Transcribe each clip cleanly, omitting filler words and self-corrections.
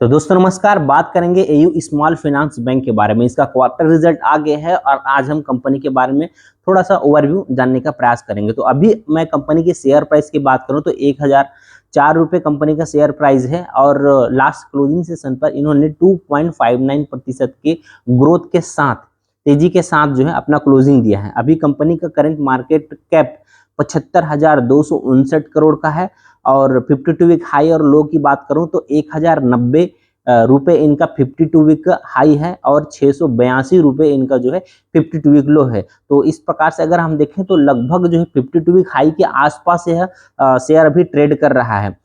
तो दोस्तों नमस्कार। बात करेंगे एयू स्मॉल फाइनेंस बैंक के बारे में। इसका क्वार्टर रिजल्ट आ गया है और आज हम कंपनी के बारे में थोड़ा सा ओवरव्यू जानने का प्रयास करेंगे। तो अभी मैं कंपनी के शेयर प्राइस की बात करूं तो 1004 रुपये कंपनी का शेयर प्राइस है और लास्ट क्लोजिंग सेशन पर इन्होंने 2.59% के ग्रोथ के साथ, तेजी के साथ जो है अपना क्लोजिंग दिया है। अभी कंपनी का करंट मार्केट कैप 75,259 करोड़ का है और 52 वीक हाई और लो की बात करूं तो 1090 रुपए इनका 52 वीक हाई है और 682 रुपए इनका जो है 52 वीक लो है। तो इस प्रकार से अगर हम देखें तो लगभग जो है 52 वीक हाई के आसपास यह शेयर अभी ट्रेड कर रहा है।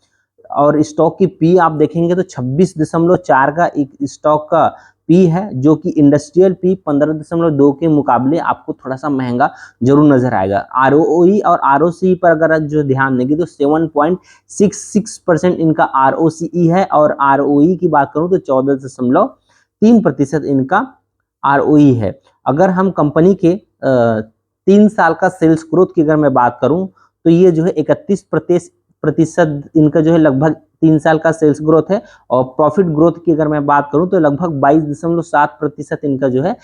और स्टॉक की पी आप देखेंगे तो 26.4 का एक स्टॉक का पी है, जो कि इंडस्ट्रियल पी 15.2 के मुकाबले आपको थोड़ा सा महंगा जरूर नजर आएगा। आरओई और आरओसी पर अगर जो ध्यान देंगे तो 7.66% इनका आरओसीई है और आरओई की बात करूं तो 14.3% इनका आरओई है। अगर हम कंपनी के 3 साल का सेल्स ग्रोथ की अगर मैं बात करूं तो ये जो है 31% इनका जो है लगभग 3 साल का सेल्स ग्रोथ है और प्रॉफिट ग्रोथ की अगर मैं बात करूं तो लगभग 22.7% इनका जो है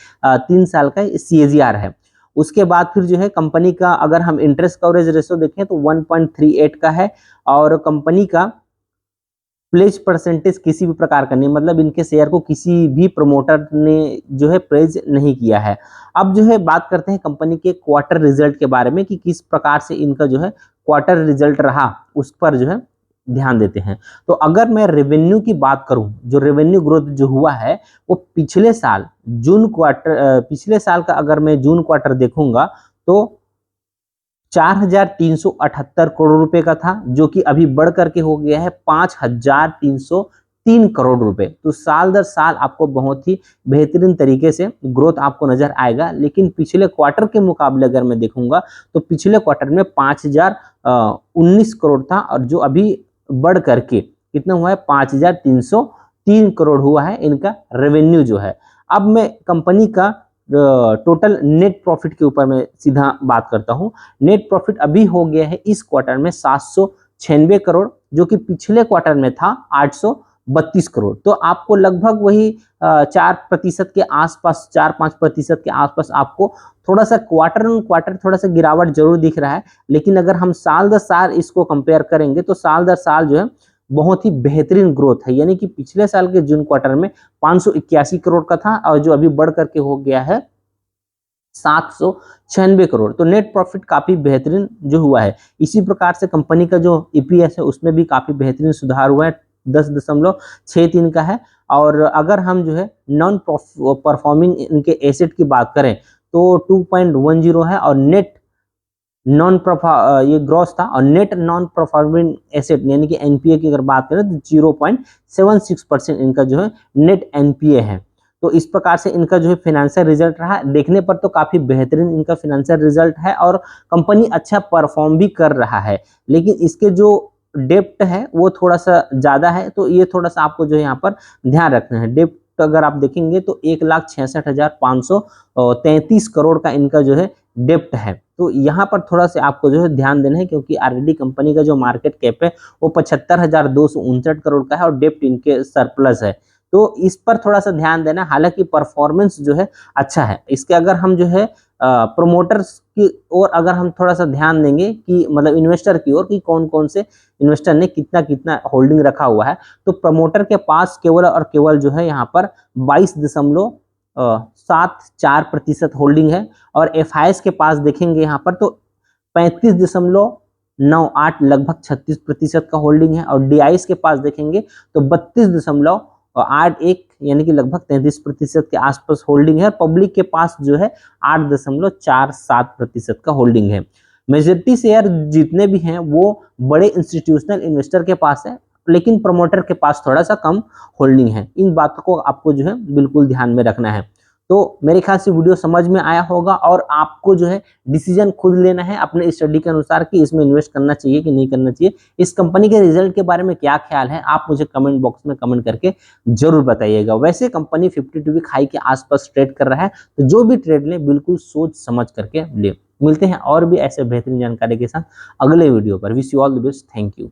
3 साल का CAGR है। उसके बाद फिर जो है कंपनी का अगर हम इंटरेस्ट कवरेज रेशो देखें तो 1.38 का है और कंपनी का प्लेज परसेंटेज किसी भी प्रकार का नहीं, मतलब इनके शेयर को किसी भी प्रमोटर ने जो है प्लेज नहीं किया है। अब जो है बात करते हैं कंपनी के क्वार्टर रिजल्ट के बारे में कि किस प्रकार से इनका जो है क्वार्टर रिजल्ट रहा, उस पर जो है ध्यान देते हैं। तो अगर मैं रेवेन्यू की बात करूं, जो रेवेन्यू ग्रोथ जो हुआ है वो पिछले साल का अगर मैं जून क्वार्टर देखूंगा तो 4,378 करोड़ रुपए का था, जो कि अभी बढ़ करके हो गया है 5,303 करोड़ रुपए। तो साल दर साल आपको बहुत ही बेहतरीन तरीके से ग्रोथ आपको नजर आएगा। लेकिन पिछले क्वार्टर के मुकाबले अगर मैं देखूंगा तो पिछले क्वार्टर में 5,019 करोड़ था और जो अभी बढ़ करके कितना हुआ है 5,303 करोड़ हुआ है इनका रेवेन्यू जो है। अब मैं कंपनी का टोटल नेट प्रॉफिट के ऊपर मैं सीधा बात करता हूं। नेट प्रॉफिट अभी हो गया है इस क्वार्टर में 796 करोड़, जो कि पिछले क्वार्टर में था 832 करोड़। तो आपको लगभग वही 4% के आसपास, 4-5% के आसपास आपको थोड़ा सा क्वार्टर ऑन क्वार्टर थोड़ा सा गिरावट जरूर दिख रहा है। लेकिन अगर हम साल दर साल इसको कंपेयर करेंगे तो साल दर साल जो है बहुत ही बेहतरीन ग्रोथ है। यानी कि पिछले साल के जून क्वार्टर में 581 करोड़ का था और जो अभी बढ़ करके हो गया है 796 करोड़। तो नेट प्रॉफिट काफी बेहतरीन जो हुआ है। इसी प्रकार से कंपनी का जो EPS है उसमें भी काफी बेहतरीन सुधार हुआ है, 10.63 का है। और अगर हम जो है नॉन परफॉर्मिंग इनके एसेट की बात करें तो 2.10 है और नेट ये ग्रॉस था और नेट नॉन परफॉर्मिंग एसेट यानी कि NPA की अगर बात करें तो 0.76% इनका जो है नेट NPA है। तो इस प्रकार से इनका जो है फाइनेंशियल रिजल्ट रहा। देखने पर तो काफी बेहतरीन इनका फाइनेंशियल रिजल्ट है और कंपनी अच्छा परफॉर्म भी कर रहा है। लेकिन इसके जो डेप्ट है वो थोड़ा सा ज्यादा है, तो ये थोड़ा सा आपको जो है यहाँ पर ध्यान रखना है। डेप्ट अगर आप देखेंगे तो 1,66,533 करोड़ का इनका जो है डेप्ट है। तो यहाँ पर थोड़ा सा आपको जो है ध्यान देना है, क्योंकि ऑलरेडी कंपनी का जो मार्केट कैप है वो 75,259 करोड़ का है और डेप्ट इनके सरप्लस है। तो इस पर थोड़ा सा ध्यान देना। हालांकि परफॉर्मेंस जो है अच्छा है इसके। अगर हम जो है प्रोमोटर्स की ओर अगर हम थोड़ा सा ध्यान देंगे कि मतलब इन्वेस्टर की ओर कि कौन कौन से इन्वेस्टर ने कितना कितना होल्डिंग रखा हुआ है, तो प्रमोटर के पास केवल और केवल जो है यहाँ पर 22.74% होल्डिंग है और FIS के पास देखेंगे यहाँ पर तो 35.98 लगभग 36% का होल्डिंग है और DIS के पास देखेंगे तो 32.81 यानी कि लगभग 33% के आसपास होल्डिंग है। पब्लिक के पास जो है 8.47% का होल्डिंग है। मेजॉरिटी शेयर जितने भी हैं वो बड़े इंस्टीट्यूशनल इन्वेस्टर के पास है, लेकिन प्रमोटर के पास थोड़ा सा कम होल्डिंग है। इन बातों को आपको जो है बिल्कुल ध्यान में रखना है। तो मेरे ख्याल से वीडियो समझ में आया होगा और आपको जो है डिसीजन खुद लेना है अपने स्टडी के अनुसार कि इसमें इन्वेस्ट करना चाहिए कि नहीं करना चाहिए। इस कंपनी के रिजल्ट के बारे में क्या ख्याल है आप मुझे कमेंट बॉक्स में कमेंट करके जरूर बताइएगा। वैसे कंपनी 52 वीक हाई के आसपास ट्रेड कर रहा है, तो जो भी ट्रेड ले बिल्कुल सोच समझ करके ले। मिलते हैं और भी ऐसे बेहतरीन जानकारी के साथ अगले वीडियो पर। Wish you all the best. Thank you.